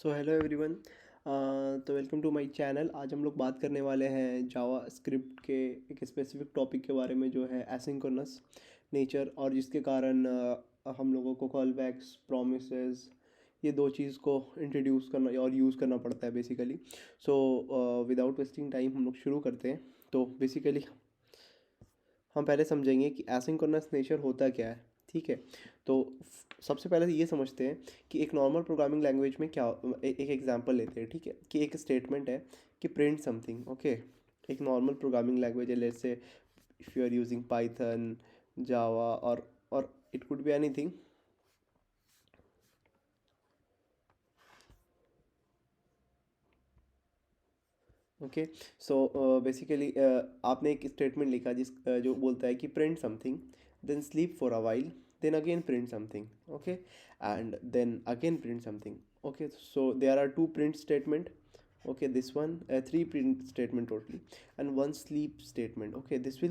So hello everyone. तो welcome to my channel. आज हम लोग बात करने वाले हैं जावा स्क्रिप्ट के एक स्पेसिफिक टॉपिक के बारे में, जो है एसिंक्रोनस नेचर, और जिसके कारण हम लोगों को कॉल बैक्स, प्रोमिसेस, ये दो चीज़ को इंट्रोड्यूस करना और यूज़ करना पड़ता है basically. So without wasting time हम लोग शुरू करते हैं। तो बेसिकली हम पहले समझेंगे कि एसिंक्रोनस नेचर होता क्या है। ठीक है, तो सबसे पहले ये समझते हैं कि एक नॉर्मल प्रोग्रामिंग लैंग्वेज में क्या एक एग्जांपल लेते हैं। ठीक है, कि एक स्टेटमेंट है कि प्रिंट समथिंग। ओके, एक नॉर्मल प्रोग्रामिंग लैंग्वेज है, let's say if you are using Python, Java, और it could be anything. Okay, so basically आपने एक स्टेटमेंट लिखा जो बोलता है कि print something, then sleep for a while, then again print something. Okay, and then again print something. Okay, so there are two print statement. Okay, this one, three print statement totally, and one sleep statement. Okay, this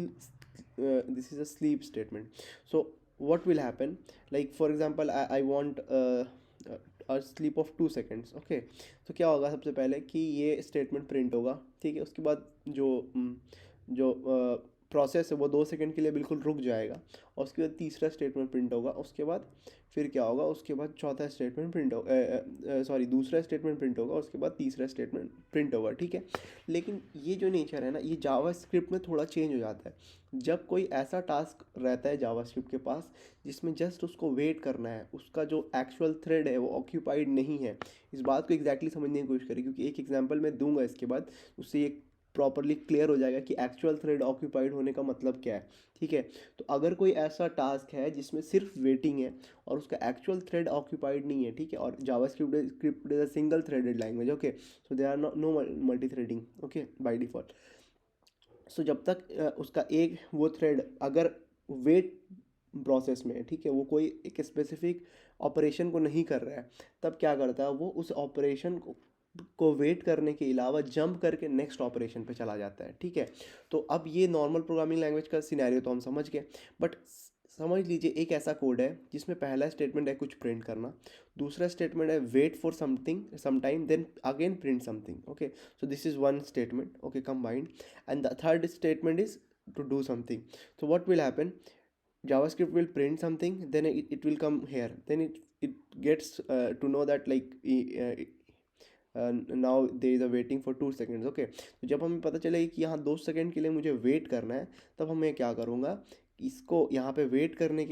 is a sleep statement. So what will happen, like for example, I want a sleep of 2 seconds. Okay, तो क्या होगा, सबसे पहले कि ये statement print होगा। ठीक है, उसके बाद जो प्रोसेस है वो 2 सेकंड के लिए बिल्कुल रुक जाएगा, और उसके बाद तीसरा स्टेटमेंट प्रिंट होगा। उसके बाद फिर क्या होगा, उसके बाद चौथा स्टेटमेंट प्रिंट होगा, सॉरी, दूसरा स्टेटमेंट प्रिंट होगा, उसके बाद तीसरा स्टेटमेंट प्रिंट होगा। ठीक है, लेकिन ये जो नेचर है ना, ये जावा स्क्रिप्ट में थोड़ा चेंज हो जाता है जब कोई ऐसा टास्क रहता है जावा स्क्रिप्ट के पास जिसमें जस्ट उसको वेट करना है, उसका जो एक्चुअल थ्रेड है वो ऑक्यूपाइड नहीं है। इस बात को एग्जैक्टली समझने की कोशिश करें, क्योंकि एक एग्जांपल मैं दूंगा इसके बाद, उससे ये प्रॉपरली क्लियर हो जाएगा कि एक्चुअल थ्रेड ऑक्यूपाइड होने का मतलब क्या है। ठीक है, तो अगर कोई ऐसा टास्क है जिसमें सिर्फ वेटिंग है और उसका एक्चुअल थ्रेड ऑक्यूपाइड नहीं है, ठीक है, और JavaScript is a single threaded language. Okay, so they are no multi threading, okay, by default. So जब तक उसका एक वो थ्रेड अगर वेट प्रोसेस में है, ठीक है, वो कोई एक स्पेसिफिक ऑपरेशन को नहीं कर रहा है, तब क्या करता है वो उस ऑपरेशन को वेट करने के अलावा जंप करके नेक्स्ट ऑपरेशन पे चला जाता है। ठीक है, तो अब ये नॉर्मल प्रोग्रामिंग लैंग्वेज का सिनेरियो तो हम समझ गए, बट समझ लीजिए एक ऐसा कोड है जिसमें पहला स्टेटमेंट है कुछ प्रिंट करना, दूसरा स्टेटमेंट है wait for something some time, then again print something. Okay, so this is one statement, okay, combined, and the third statement is to do something. So what will happen, javascript will print something, then it will come here, then it gets to know that like now there is a waiting for 2 seconds. Okay, तो जब हमें पता चले कि यहाँ 2 second के लिए मुझे वेट करना है, तब हमें क्या करूँगा, इसको यहाँ पे वेट करने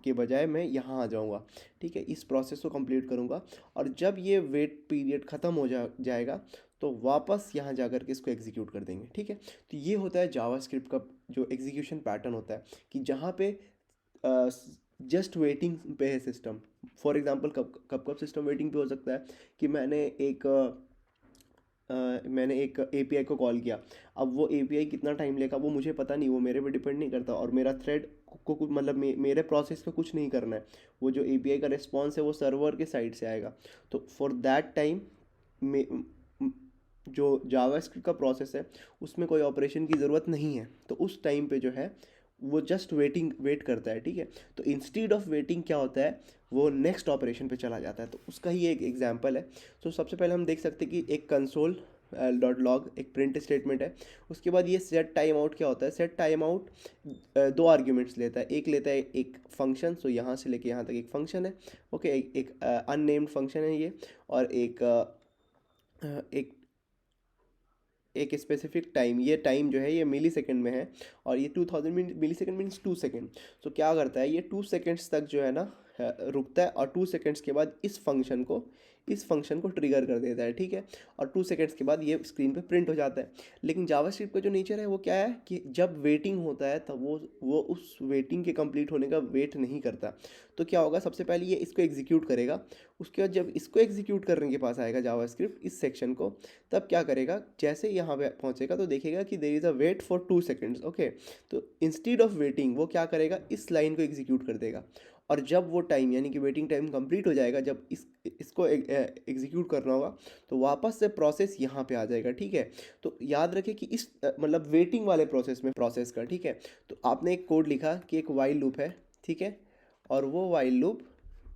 के बजाय मैं यहाँ आ जाऊँगा। ठीक है, इस प्रोसेस को कंप्लीट करूँगा, और जब ये वेट पीरियड ख़त्म हो जाएगा, तो वापस यहाँ जा कर के इसको एग्जीक्यूट कर देंगे। ठीक है, तो ये होता है जावास्क्रिप्ट का जो एग्जीक्यूशन पैटर्न होता है, कि जहाँ पे जस्ट वेटिंग पे है सिस्टम। फॉर एग्जांपल, कब कब कब सिस्टम वेटिंग पे हो सकता है कि मैंने एक एपीआई को कॉल किया। अब वो एपीआई कितना टाइम लेगा वो मुझे पता नहीं, वो मेरे पे डिपेंड नहीं करता, और मेरा थ्रेड को मतलब मेरे प्रोसेस को कुछ नहीं करना है। वो जो एपीआई का रिस्पॉन्स है वो सर्वर के साइड से आएगा। तो फॉर दैट टाइम में जो जावास्क्रिप्ट का प्रोसेस है उसमें कोई ऑपरेशन की ज़रूरत नहीं है, तो उस टाइम पे जो है वो जस्ट वेट करता है। ठीक है, तो इंस्टीड ऑफ वेटिंग क्या होता है, वो नेक्स्ट ऑपरेशन पे चला जाता है। तो उसका ही एक एग्जांपल है। तो सबसे पहले हम देख सकते हैं कि एक कंसोल डॉट लॉग एक प्रिंट स्टेटमेंट है। उसके बाद ये सेट टाइम आउट क्या होता है, सेट टाइम आउट दो आर्ग्यूमेंट्स लेता है। एक लेता है एक फंक्शन, सो यहाँ से लेके यहाँ तक एक फंक्शन है। ओके, एक अननेम्ड फंक्शन है ये, और एक एक स्पेसिफिक टाइम, ये टाइम जो है ये मिली सेकेंड में है, और ये 2000 मिली सेकेंड मीन्स 2 सेकेंड। तो क्या करता है, ये 2 सेकेंड्स तक जो है ना रुकता है, और 2 सेकेंड्स के बाद इस फंक्शन को ट्रिगर कर देता है। ठीक है, और 2 सेकेंड्स के बाद ये स्क्रीन पे प्रिंट हो जाता है। लेकिन जावास्क्रिप्ट का जो नेचर है वो क्या है कि जब वेटिंग होता है तब वो उस वेटिंग के कंप्लीट होने का वेट नहीं करता। तो क्या होगा, सबसे पहले ये इसको एग्जीक्यूट करेगा। उसके बाद जब इसको एग्जीक्यूट करने के पास आएगा जावास्क्रिप्ट इस सेक्शन को, तब क्या करेगा, जैसे यहाँ पे पहुँचेगा तो देखेगा कि there is a wait for 2 seconds. Okay, तो इंस्टीड ऑफ वेटिंग वो क्या करेगा, इस लाइन को एग्जीक्यूट कर देगा, और जब वो टाइम यानी कि वेटिंग टाइम कंप्लीट हो जाएगा, जब इसको एग्जीक्यूट करना होगा, तो वापस से प्रोसेस यहाँ पे आ जाएगा। ठीक है, तो याद रखें कि इस मतलब वेटिंग वाले प्रोसेस का, ठीक है, तो आपने एक कोड लिखा कि एक वाइल लूप है। ठीक है, और वो वाइल लूप,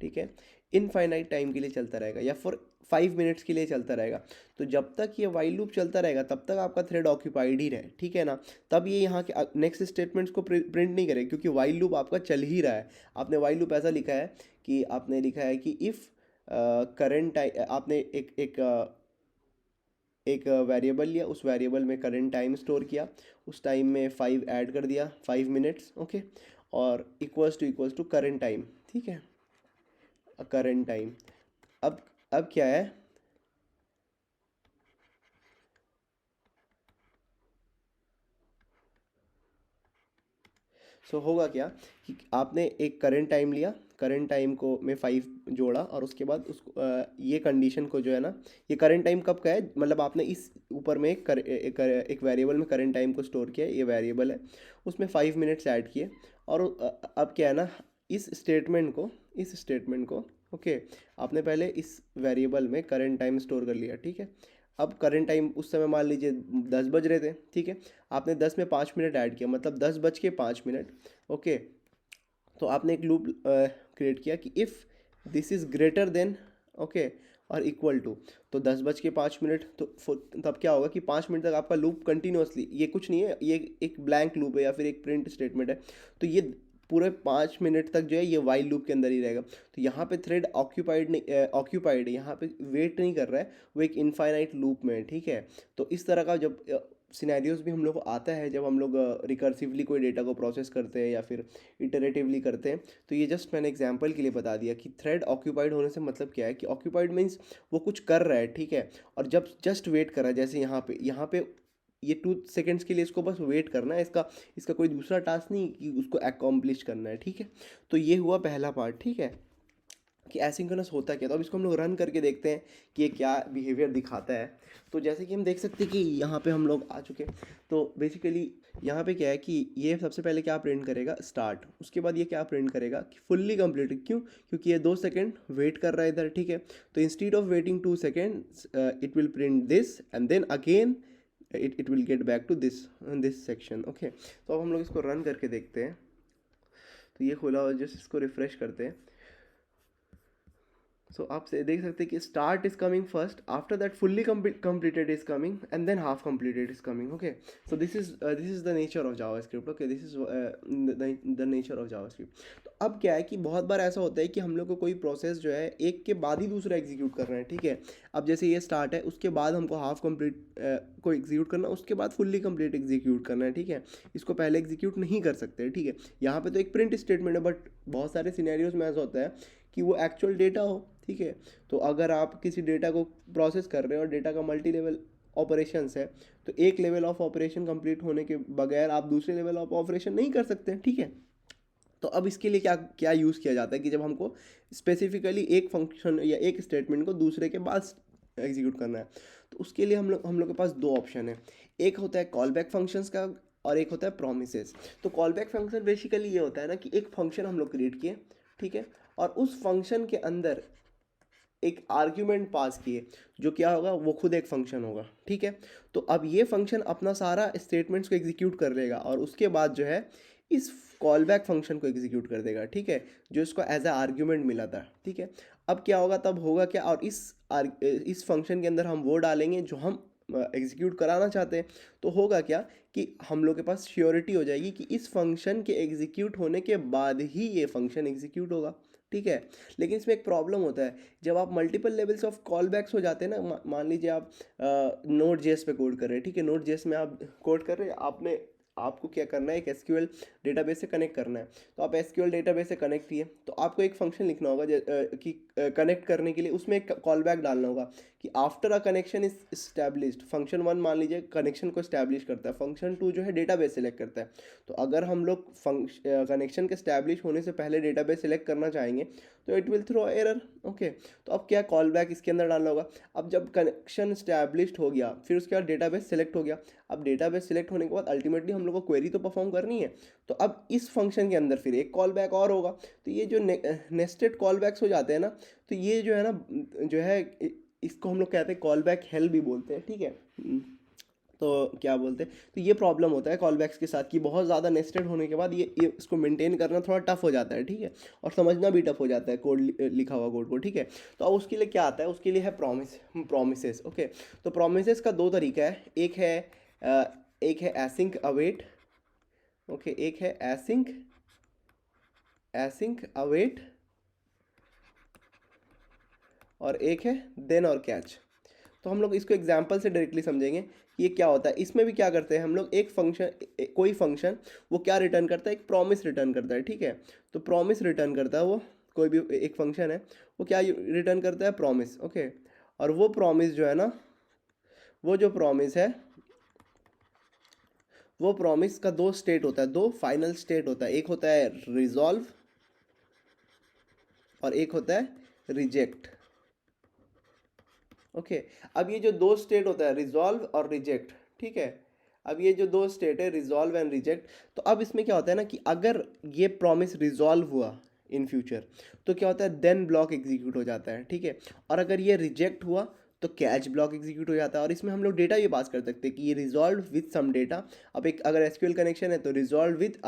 ठीक है, इनफाइनाइट टाइम के लिए चलता रहेगा या फॉर 5 मिनट्स के लिए चलता रहेगा। तो जब तक ये वाइल लूप चलता रहेगा तब तक आपका थ्रेड ऑक्यूपाइड ही रहे, ठीक है ना। तब ये यहाँ के नेक्स्ट स्टेटमेंट्स को प्रिंट नहीं करेगा क्योंकि वाइल लूप आपका चल ही रहा है। आपने वाइल लूप ऐसा लिखा है कि आपने लिखा है कि इफ़ करंट आपने एक वेरिएबल लिया, उस वेरिएबल में करंट टाइम स्टोर किया, उस टाइम में 5 ऐड कर दिया, 5 मिनट्स, ओके, और इक्वल्स टू करंट टाइम, ठीक है, करंट टाइम। अब क्या है, सो होगा क्या कि आपने एक करंट टाइम लिया, करंट टाइम को में 5 जोड़ा और उसके बाद उसको ये कंडीशन को जो है ना, ये करंट टाइम कब का है, मतलब आपने इस ऊपर में एक वेरिएबल में करंट टाइम को स्टोर किया, ये वेरिएबल है, उसमें 5 मिनट्स ऐड किए। और अब क्या है ना, इस स्टेटमेंट को ओके, आपने पहले इस वेरिएबल में करंट टाइम स्टोर कर लिया, ठीक है। अब करंट टाइम उस समय मान लीजिए 10 बज रहे थे, ठीक है, आपने 10 में 5 मिनट ऐड किया, मतलब 10 बज के 5 मिनट, ओके। तो आपने एक लूप क्रिएट किया कि if this is greater than, okay, और इक्वल टू, तो 10 बज के 5 मिनट, तो तब क्या होगा कि 5 मिनट तक आपका लूप कंटिन्यूअसली, ये कुछ नहीं है, ये एक ब्लैंक लूप है या फिर एक प्रिंट स्टेटमेंट है, तो ये पूरे 5 मिनट तक जो है ये वाइल लूप के अंदर ही रहेगा। तो यहाँ पे थ्रेड ऑक्यूपाइड नहीं, ऑक्यूपाइड है, यहाँ पे वेट नहीं कर रहा है, वो एक इनफाइनाइट लूप में है, ठीक है। तो इस तरह का जब सिनेरियोज भी हम लोग को आता है, जब हम लोग रिकर्सिवली कोई डेटा को प्रोसेस करते हैं या फिर इटरेटिवली करते हैं, तो ये जस्ट मैंने एग्जांपल के लिए बता दिया कि थ्रेड ऑक्यूपाइड होने से मतलब क्या है, कि ऑक्यूपाइड मीन्स वो कुछ कर रहा है, ठीक है, और जब जस्ट वेट कर रहा है, जैसे यहाँ पे ये 2 सेकेंड्स के लिए इसको बस वेट करना है, इसका इसका कोई दूसरा टास्क नहीं कि उसको अकॉम्प्लिश करना है, ठीक है। तो ये हुआ पहला पार्ट, ठीक है, कि एसिंक्रोनस होता क्या। तो अब इसको हम लोग रन करके देखते हैं कि ये क्या बिहेवियर दिखाता है। तो जैसे कि हम देख सकते हैं कि यहाँ पे हम लोग आ चुके हैं। तो बेसिकली यहाँ पे क्या है कि ये सबसे पहले क्या प्रिंट करेगा, स्टार्ट, उसके बाद ये क्या प्रिंट करेगा कि फुल्ली कंप्लीटेड, क्यों, क्योंकि ये 2 सेकेंड वेट कर रहा है इधर, ठीक है। तो instead of waiting 2 seconds it will print this and then again it will get back to this section, okay. तो अब हम लोग इसको रन करके देखते हैं। तो ये खुला और जस्ट इसको रिफ्रेश करते हैं। सो आप से देख सकते हैं कि start is coming first, after that fully completed is coming and than half completed is coming, okay. So this is the nature of JavaScript, okay, this is the nature of JavaScript. तो अब क्या है कि बहुत बार ऐसा होता है कि हम लोग को कोई प्रोसेस जो है एक के बाद ही दूसरा एग्जीक्यूट कर रहे हैं, ठीक है। अब जैसे ये स्टार्ट है, उसके बाद हमको हाफ कंप्लीट को एग्जीक्यूट करना, उसके बाद फुल्ली कंप्लीट एग्जीक्यूट करना है, ठीक है। इसको पहले एग्जीक्यूट नहीं कर सकते, ठीक है। यहाँ पे तो एक प्रिंट स्टेटमेंट है, बट बहुत सारे सिनेरियोज में ऐसा होता है कि वो एक्चुअल डेटा हो, ठीक है। तो अगर आप किसी डेटा को प्रोसेस कर रहे हो और डेटा का मल्टी लेवल ऑपरेशंस है, तो एक लेवल ऑफ ऑपरेशन कंप्लीट होने के बगैर आप दूसरे लेवल ऑफ ऑपरेशन नहीं कर सकते, ठीक है। तो अब इसके लिए क्या क्या यूज़ किया जाता है कि जब हमको स्पेसिफिकली एक फंक्शन या एक स्टेटमेंट को दूसरे के बाद एग्जीक्यूट करना है, तो उसके लिए हम लोग के पास दो ऑप्शन है। एक होता है कॉल बैक फंक्शंस का और एक होता है प्रोमिसेस। तो कॉल बैक फंक्शन बेसिकली ये होता है ना कि एक फंक्शन हम लोग क्रिएट किए, ठीक है, और उस फंक्शन के अंदर एक आर्ग्यूमेंट पास किए, जो क्या होगा, वो खुद एक फंक्शन होगा, ठीक है। तो अब ये फंक्शन अपना सारा स्टेटमेंट्स को एग्जीक्यूट कर लेगा और उसके बाद जो है इस कॉल बैक फंक्शन को एग्जीक्यूट कर देगा, ठीक है, जो इसको एज ए आर्ग्यूमेंट मिला था, ठीक है। अब क्या होगा, तब होगा क्या, और इस फंक्शन के अंदर हम वो डालेंगे जो हम एग्जीक्यूट कराना चाहते हैं। तो होगा क्या कि हम लोग के पास श्योरिटी हो जाएगी कि इस फंक्शन के एग्जीक्यूट होने के बाद ही ये फंक्शन एग्जीक्यूट होगा, ठीक है। लेकिन इसमें एक प्रॉब्लम होता है, जब आप multiple levels of callbacks हो जाते हैं ना, मान लीजिए आप नोड जेएस पे कोड कर रहे हैं, ठीक है, नोड जेएस में आप कोड कर रहे हैं, आपको क्या करना है, एक एसक्यूएल डेटाबेस से कनेक्ट करना है। तो आप एसक्यूएल डेटाबेस से कनेक्ट किए, तो आपको एक फंक्शन लिखना होगा कि कनेक्ट करने के लिए उसमें एक कॉल बैक डालना होगा कि after a connection is established, function 1 मान लीजिए कनेक्शन को इस्टेब्लिश करता है, फंक्शन 2 जो है डेटाबेस सेलेक्ट करता है। तो अगर हम लोग कनेक्शन के इस्टेब्लिश होने से पहले डेटाबेस सेलेक्ट करना चाहेंगे तो it will throw error, okay. तो अब क्या कॉल बैक इसके अंदर डालना होगा। अब जब कनेक्शन इस्टेब्लिश्ड हो गया, फिर उसके बाद डेटाबेस सेलेक्ट हो गया। अब डेटाबेस सेलेक्ट होने के बाद अल्टीमेटली हम लोग को क्वेरी तो परफॉर्म करनी है, तो अब इस फंक्शन के अंदर फिर एक कॉल बैक और होगा। तो ये जो नेस्टेड कॉल बैक्स हो जाते हैं ना, तो ये जो है ना, जो है इसको हम लोग कहते हैं कॉल बैक हेल भी बोलते हैं, ठीक है। तो क्या बोलते हैं, तो ये प्रॉब्लम होता है कॉल बैक्स के साथ कि बहुत ज़्यादा नेस्टेड होने के बाद ये इसको मेंटेन करना थोड़ा टफ हो जाता है, ठीक है, और समझना भी टफ हो जाता है कोड, लिखा हुआ कोड को, ठीक है। तो अब उसके लिए क्या आता है, उसके लिए है प्रोमिसेस। ओके, तो प्रोमिसेस का दो तरीका है, एक है एसिंक अवेट। ओके, एक है एसिंक अवेट और एक है देन और कैच। तो हम लोग इसको एग्जाम्पल से डायरेक्टली समझेंगे कि ये क्या होता है। इसमें भी क्या करते हैं हम लोग, एक फंक्शन, कोई फंक्शन वो क्या रिटर्न करता है, एक प्रॉमिस रिटर्न करता है, ठीक है। तो प्रॉमिस रिटर्न करता है वो, कोई भी एक फंक्शन है वो क्या रिटर्न करता है, प्रॉमिस। ओके, और वो प्रॉमिस जो है ना, वो जो प्रॉमिस है, वो प्रॉमिस का दो स्टेट होता है, दो फाइनल स्टेट होता है, एक होता है रिजॉल्व और एक होता है रिजेक्ट। ओके, अब ये जो दो स्टेट होता है, रिजॉल्व और रिजेक्ट, ठीक है। अब ये जो दो स्टेट है, रिजॉल्व एंड रिजेक्ट, तो अब इसमें क्या होता है ना कि अगर ये प्रॉमिस रिजॉल्व हुआ इन फ्यूचर, तो क्या होता है, देन ब्लॉक एग्जीक्यूट हो जाता है, ठीक है। और अगर ये रिजेक्ट हुआ तो कैच ब्लॉक एग्जीक्यूट हो जाता है। और इसमें हम लोग डेटा ये पास कर सकते हैं कि ये रिजॉल्व विद सम डेटा। अब एक अगर एसक्यूएल कनेक्शन है तो रिजॉल्व विद,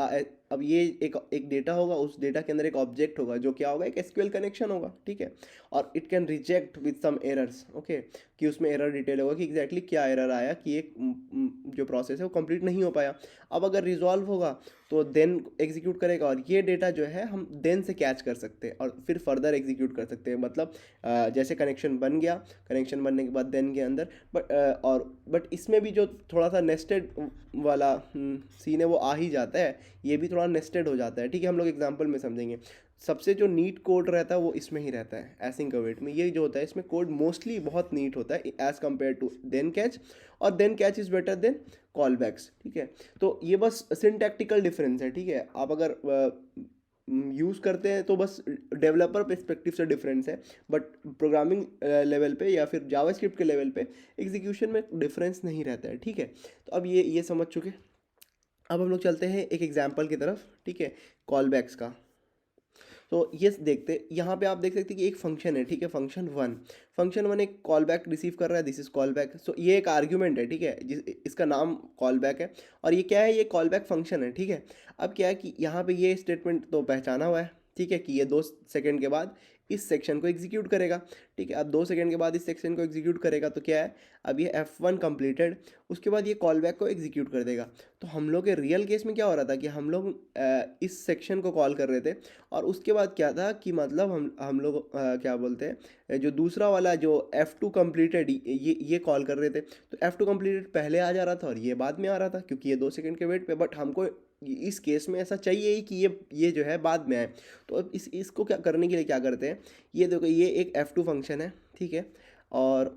अब ये एक डेटा होगा, उस डेटा के अंदर एक ऑब्जेक्ट होगा जो क्या होगा, एक एसक्यूएल कनेक्शन होगा, ठीक है। और it can reject with some errors. Okay, कि उसमें एरर डिटेल होगा कि एग्जैक्टली क्या एरर आया कि एक जो प्रोसेस है वो कंप्लीट नहीं हो पाया। अब अगर रिजॉल्व होगा तो देन एग्जीक्यूट करेगा, और ये डेटा जो है हम देन से कैच कर सकते हैं और फिर फर्दर एग्जीक्यूट कर सकते हैं। मतलब जैसे कनेक्शन बन गया, कनेक्शन बनने के बाद देन के अंदर, बट इसमें भी जो थोड़ा सा नेस्टेड वाला सीन है वो आ ही जाता है, ये भी थोड़ा नेस्टेड हो जाता है, ठीक है। हम लोग एग्जांपल में समझेंगे। सबसे जो नीट कोड रहता है वो इसमें ही रहता है, एसिंक अवेट में। ये जो होता है इसमें कोड मोस्टली बहुत नीट होता है as compare to then catch, और then catch is better than callbacks, ठीक है। तो ये बस सिंटैक्टिकल डिफरेंस है, ठीक है। आप अगर यूज़ करते हैं तो बस डेवलपर पर्सपेक्टिव से डिफरेंस है, बट प्रोग्रामिंग लेवल पे या फिर जावास्क्रिप्ट के लेवल पे एग्जीक्यूशन में डिफरेंस नहीं रहता है, ठीक है। तो अब ये समझ चुके। अब हम लोग चलते हैं एक एग्जाम्पल की तरफ, ठीक है, कॉल बैक्स का। तो ये देखते, यहाँ पे आप देख सकते हैं कि एक फंक्शन है, ठीक है, फंक्शन वन एक कॉल बैक रिसीव कर रहा है, दिस इज कॉल बैक। सो ये एक आर्ग्यूमेंट है, ठीक है, इसका नाम कॉल बैक है, और ये क्या है, ये कॉल बैक फंक्शन है, ठीक है। अब क्या है कि यहाँ पे ये स्टेटमेंट तो पहचाना हुआ है, ठीक है, कि ये 2 सेकंड के बाद इस सेक्शन को एग्जीक्यूट करेगा, ठीक है। अब 2 सेकंड के बाद इस सेक्शन को एग्जीक्यूट करेगा तो क्या है, अब ये F1 कंप्लीटेड, उसके बाद ये कॉल बैक को एग्जीक्यूट कर देगा। तो हम लोग के रियल केस में क्या हो रहा था कि हम लोग इस सेक्शन को कॉल कर रहे थे, और उसके बाद क्या था कि मतलब हम लोग क्या बोलते हैं, जो दूसरा वाला जो F2 कंप्लीटेड, ये कॉल कर रहे थे। तो F2 कंप्लीटेड पहले आ जा रहा था और ये बाद में आ रहा था, क्योंकि ये 2 सेकंड के वेट पे, बट हमको इस केस में ऐसा चाहिए ही कि ये जो है बाद में आए। तो अब इसको क्या करने के लिए क्या करते हैं, ये देखो, ये एक F2 फंक्शन है, ठीक है, और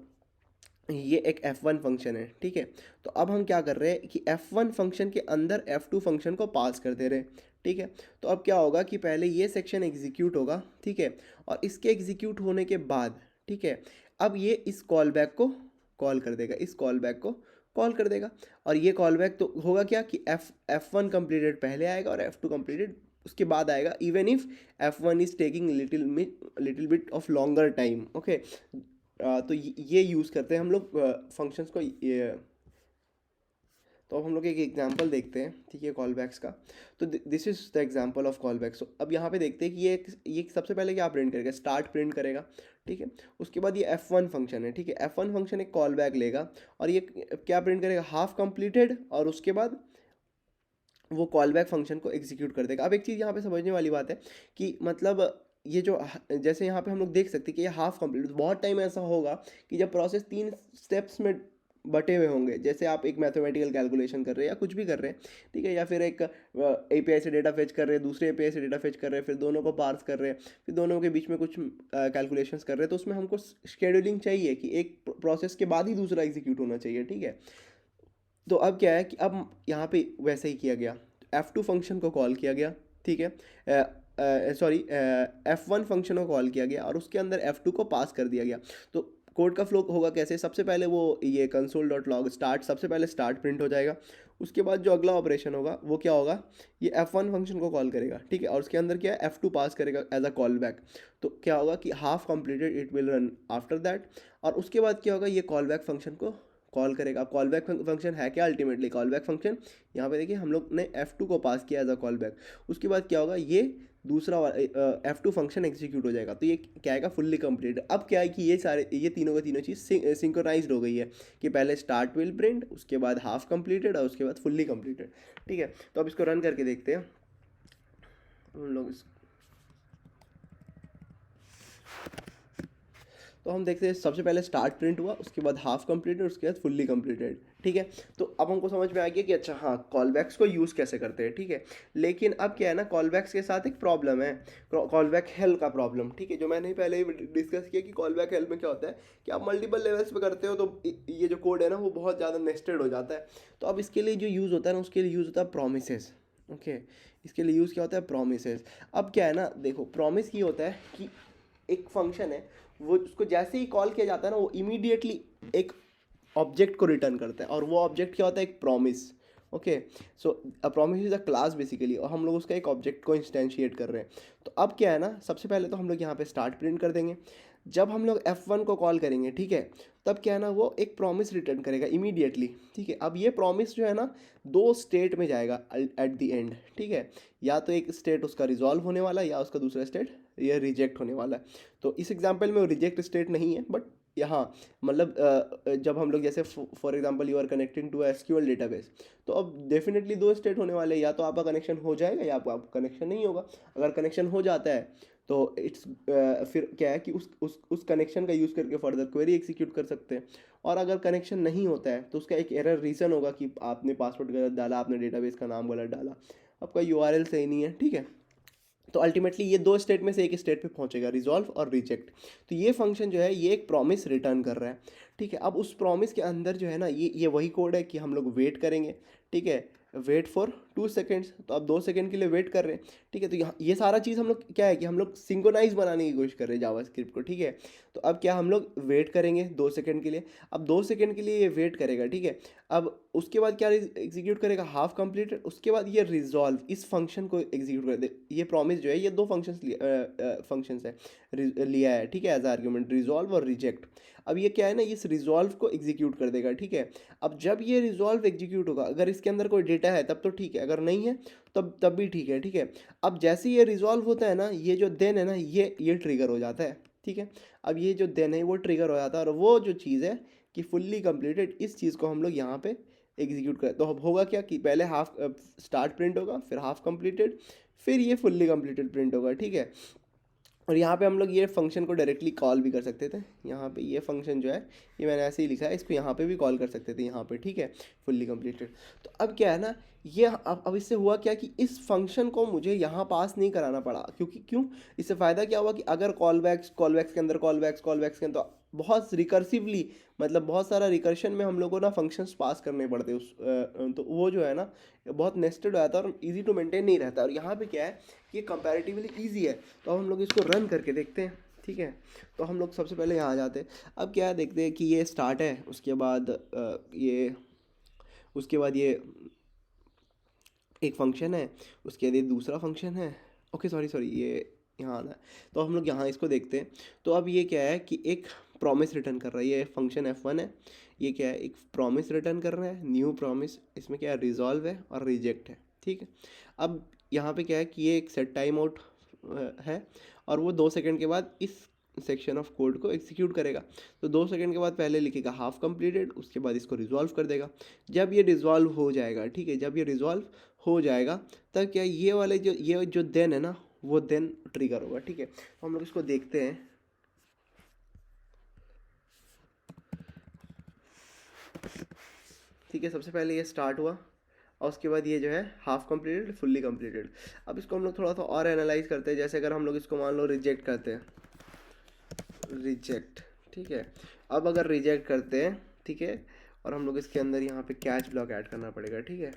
ये एक F1 फंक्शन है, ठीक है। तो अब हम क्या कर रहे हैं कि F1 फंक्शन के अंदर F2 फंक्शन को पास कर दे रहे हैं, ठीक है। तो अब क्या होगा कि पहले ये सेक्शन एग्जीक्यूट होगा, ठीक है, और इसके एग्जीक्यूट होने के बाद, ठीक है, अब ये इस कॉल बैक को कॉल कर देगा, इस कॉल बैक को कॉल कर देगा। और ये कॉल बैक तो होगा क्या कि F1 कंप्लीटेड पहले आएगा और F2 कंप्लीटेड उसके बाद आएगा, even if F1 is taking little bit of longer time. Okay, तो ये यूज़ करते हैं हम लोग फंक्शंस को। ये तो अब हम लोग एक एग्जांपल देखते हैं, ठीक है, कॉल बैक्स का। तो this is the example of callbacks. अब यहाँ पे देखते हैं कि ये सबसे पहले क्या प्रिंट करेगा, स्टार्ट प्रिंट करेगा, ठीक है। उसके बाद ये F1 फंक्शन है, ठीक है, F1 फंक्शन एक कॉल बैक लेगा और ये क्या प्रिंट करेगा, हाफ कंप्लीटेड, और उसके बाद वो कॉल बैक फंक्शन को एग्जीक्यूट कर देगा। अब एक चीज़ यहाँ पे समझने वाली बात है कि मतलब ये जो जैसे यहाँ पे हम लोग देख सकते हैं कि ये हाफ कंप्लीट, बहुत टाइम ऐसा होगा कि जब प्रोसेस 3 स्टेप्स में बटे हुए होंगे, जैसे आप एक मैथमेटिकल कैलकुलेशन कर रहे हैं या कुछ भी कर रहे हैं, ठीक है, या फिर एक एपीआई से डेटा फेच कर रहे हैं, दूसरे एपीआई से डेटा फेच कर रहे हैं, फिर दोनों को पार्स कर रहे हैं, फिर दोनों के बीच में कुछ कैलकुलेशंस कर रहे हैं, तो उसमें हमको शेड्यूलिंग चाहिए कि एक प्रोसेस के बाद ही दूसरा एग्जीक्यूट होना चाहिए, ठीक है। तो अब क्या है कि अब यहाँ पे वैसे ही किया गया, F2 फंक्शन को कॉल किया गया, ठीक है, सॉरी, F1 फंक्शन को कॉल किया गया और उसके अंदर F2 को पास कर दिया गया। तो कोड का फ्लो होगा कैसे, सबसे पहले वो ये console.log स्टार्ट, सबसे पहले स्टार्ट प्रिंट हो जाएगा। उसके बाद जो अगला ऑपरेशन होगा वो क्या होगा, ये F1 फंक्शन को कॉल करेगा, ठीक है, और उसके अंदर क्या है, F2 पास करेगा एज अ कॉल बैक। तो क्या होगा कि half completed it will run after that, और उसके बाद क्या होगा, ये कॉल बैक फंक्शन को कॉल करेगा। अब कॉल बैक फंक्शन है क्या अल्टीमेटली? कॉल बैक फंक्शन यहाँ पे देखिए हम लोग ने F2 को पास किया एज अ कॉल बैक, उसके बाद क्या होगा, ये दूसरा F2 फंक्शन एग्जीक्यूट हो जाएगा, तो ये क्या आएगा, फुल्ली कंप्लीट। अब क्या है कि ये सारे ये तीनों का तीनों चीज़ सिंक्रोनाइज्ड हो गई है कि पहले स्टार्ट विल प्रिंट, उसके बाद हाफ कंप्लीटेड और उसके बाद फुल्ली कंप्लीटेड। ठीक है, तो अब इसको रन करके देखते हैं हम लोग। तो हम देखते हैं सबसे पहले स्टार्ट प्रिंट हुआ, उसके बाद हाफ कंप्लीटेड, उसके बाद फुल्ली कंप्लीटेड। ठीक है, तो अब हमको समझ में आ गया कि अच्छा हाँ कॉल बैक्स को यूज़ कैसे करते हैं। ठीक है, लेकिन अब क्या है ना, कॉल बैक्स के साथ एक प्रॉब्लम है, कॉल बैक हेल का प्रॉब्लम। ठीक है, जो मैंने पहले ही डिस्कस किया कि कॉल बैक हेल में क्या होता है कि आप मल्टीपल लेवल्स पे करते हो तो ये जो कोड है ना वो बहुत ज़्यादा नेस्टेड हो जाता है। तो अब इसके लिए जो यूज़ होता है ना, उसके लिए यूज़ होता है प्रोमिसेस। ओके, इसके लिए यूज़ क्या होता है, प्रोमिसेस। अब क्या है ना, देखो प्रॉमिस ये होता है कि एक फंक्शन है, वो उसको जैसे ही कॉल किया जाता है ना, वो इमीडिएटली एक ऑब्जेक्ट को रिटर्न करता है, और वो ऑब्जेक्ट क्या होता है, एक promise. Okay, so a promise is a class basically, और हम लोग उसका एक ऑब्जेक्ट को इंस्टेंशिएट कर रहे हैं। तो अब क्या है ना, सबसे पहले तो हम लोग यहाँ पे स्टार्ट प्रिंट कर देंगे। जब हम लोग F1 को कॉल करेंगे, ठीक है, तब क्या है ना, वो एक प्रॉमिस रिटर्न करेगा इमीडिएटली। ठीक है, अब ये प्रॉमिस जो है ना, दो स्टेट में जाएगा एट द एंड। ठीक है, या तो एक स्टेट उसका रिजॉल्व होने वाला है, या उसका दूसरा स्टेट ये रिजेक्ट होने वाला है। तो इस एग्जाम्पल में वो रिजेक्ट स्टेट नहीं है, बट यहाँ मतलब जब हम लोग जैसे for example you are connecting to SQL database, तो अब डेफिनेटली दो स्टेट होने वाले हैं, या तो आपका कनेक्शन हो जाएगा या आपका कनेक्शन नहीं होगा। अगर कनेक्शन हो जाता है तो इट्स फिर क्या है कि उस कनेक्शन का यूज़ करके फर्दर क्वेरी एग्जीक्यूट कर सकते हैं। और अगर कनेक्शन नहीं होता है तो उसका एक एरर रीज़न होगा कि आपने पासवर्ड गलत डाला, आपने डेटाबेस का नाम गलत डाला, आपका यूआरएल सही नहीं है। ठीक है, तो अल्टीमेटली ये दो स्टेट में से एक स्टेट पे पहुंचेगा, रिजॉल्व और रिजेक्ट। तो ये फंक्शन जो है ये एक प्रॉमिस रिटर्न कर रहा है। ठीक है, अब उस प्रॉमिस के अंदर जो है ना, ये वही कोड है कि हम लोग वेट करेंगे। ठीक है, वेट फॉर 2 सेकेंड्स, तो अब 2 सेकेंड के लिए वेट कर रहे हैं। ठीक है, तो यहाँ ये सारा चीज़ हम लोग क्या है कि हम लोग सिंक्रोनाइज बनाने की कोशिश कर रहे हैं जावास्क्रिप्ट को। ठीक है, तो अब क्या हम लोग वेट करेंगे 2 सेकेंड के लिए। अब 2 सेकेंड के लिए ये वेट करेगा। ठीक है, अब उसके बाद क्या एग्जीक्यूट करेगा, हाफ कंप्लीटेड, उसके बाद ये रिजॉल्व इस फंक्शन को एग्जीक्यूट कर दे। ये प्रॉमिस जो है ये दो फंक्शंस है लिया है। ठीक है, एज आर्ग्यूमेंट रिजॉल्व और रिजेक्ट। अब ये क्या है ना, इस रिजॉल्व को एग्जीक्यूट कर देगा। ठीक है, अब जब ये रिजॉल्व एग्जीक्यूट होगा, अगर इसके अंदर कोई डेटा है तब तो ठीक है, अगर नहीं है तब भी ठीक है। ठीक है, अब जैसे ये रिजॉल्व होता है ना, ये जो देन है ना, ये ट्रिगर हो जाता है। ठीक है, अब ये जो देन है वो ट्रिगर हो जाता है, और वो जो चीज़ है कि फुल्ली कंप्लीटेड, इस चीज़ को हम लोग यहाँ पे एग्जीक्यूट करें। तो अब होगा क्या कि पहले हाफ स्टार्ट प्रिंट होगा, फिर हाफ कंप्लीटेड, फिर ये फुल्ली कंप्लीटेड प्रिंट होगा। ठीक है, और यहाँ पे हम लोग ये फंक्शन को डायरेक्टली कॉल भी कर सकते थे। यहाँ पे ये फंक्शन जो है ये मैंने ऐसे ही लिखा है, इसको यहाँ पे भी कॉल कर सकते थे यहाँ पे। ठीक है, फुल्ली कंप्लीटेड। तो अब क्या है ना, ये अब इससे हुआ क्या कि इस फंक्शन को मुझे यहाँ पास नहीं कराना पड़ा, क्योंकि क्यों, इससे फ़ायदा क्या हुआ कि अगर कॉल बैक्स के अंदर कॉल बैक्स के अंदर बहुत रिकर्सिवली, मतलब बहुत सारा रिकर्शन में हम लोग को ना फंक्शंस पास करने पड़ते उस तो वो जो है ना बहुत नेस्टेड हो जाता है और इजी टू मेंटेन नहीं रहता। और यहाँ पे क्या है कि ये कंपैरेटिवली ईजी है। तो अब हम लोग इसको रन करके देखते हैं। ठीक है, तो हम लोग सबसे पहले यहाँ आ जाते हैं। अब क्या है, देखते हैं कि ये स्टार्ट है, उसके बाद ये एक फंक्शन है, उसके बाद ये दूसरा फंक्शन है। ओके, सॉरी सॉरी, ये यहाँ आना है। तो हम लोग यहाँ इसको देखते हैं। तो अब ये क्या है कि एक प्रॉमिस रिटर्न कर रहा है, ये फंक्शन F1 है। ये क्या है, एक प्रॉमिस रिटर्न कर रहा है, न्यू प्रॉमिस। इसमें क्या है, रिजॉल्व है और रिजेक्ट है। ठीक है, अब यहाँ पे क्या है कि ये एक सेट टाइम आउट है, और वो 2 सेकेंड के बाद इस सेक्शन ऑफ कोड को एग्जीक्यूट करेगा। तो 2 सेकेंड के बाद पहले लिखेगा हाफ कंप्लीटेड, उसके बाद इसको रिजॉल्व कर देगा। जब ये रिजॉल्व हो जाएगा, ठीक है, जब ये रिजॉल्व हो जाएगा तब क्या ये जो देन है ना, वो देन ट्रिगर होगा। ठीक है, तो हम लोग इसको देखते हैं। ठीक है, सबसे पहले ये स्टार्ट हुआ, और उसके बाद ये जो है हाफ कंप्लीटेड, फुल्ली कंप्लीटेड। अब इसको हम लोग थोड़ा सा और एनालाइज करते हैं। जैसे अगर हम लोग इसको मान लो रिजेक्ट करते हैं, रिजेक्ट। ठीक है, अब अगर रिजेक्ट करते हैं, ठीक है, और हम लोग इसके अंदर यहाँ पे कैच ब्लॉक ऐड करना पड़ेगा। ठीक है,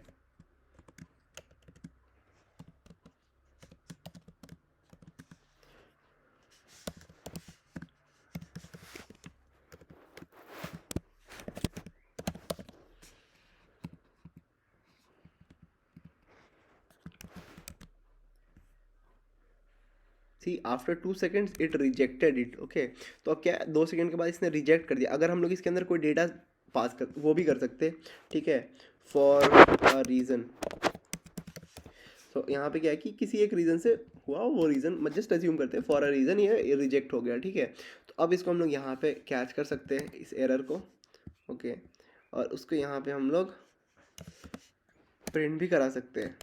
see after 2 seconds it rejected it. Okay, तो अब क्या है, 2 सेकेंड के बाद इसने रिजेक्ट कर दिया। अगर हम लोग इसके अंदर कोई डेटा पास कर, वो भी कर सकते हैं, ठीक है, फॉर अ रीज़न। तो यहाँ पे क्या है कि किसी एक रीज़न से हुआ, वो रीज़न जस्ट अज्यूम करते हैं फॉर अ रीज़न ये रिजेक्ट हो गया, ठीक है। तो अब इसको हम लोग यहाँ पे कैच कर सकते हैं इस एरर को, ओके, और उसको यहाँ पे हम लोग प्रिंट भी करा सकते हैं,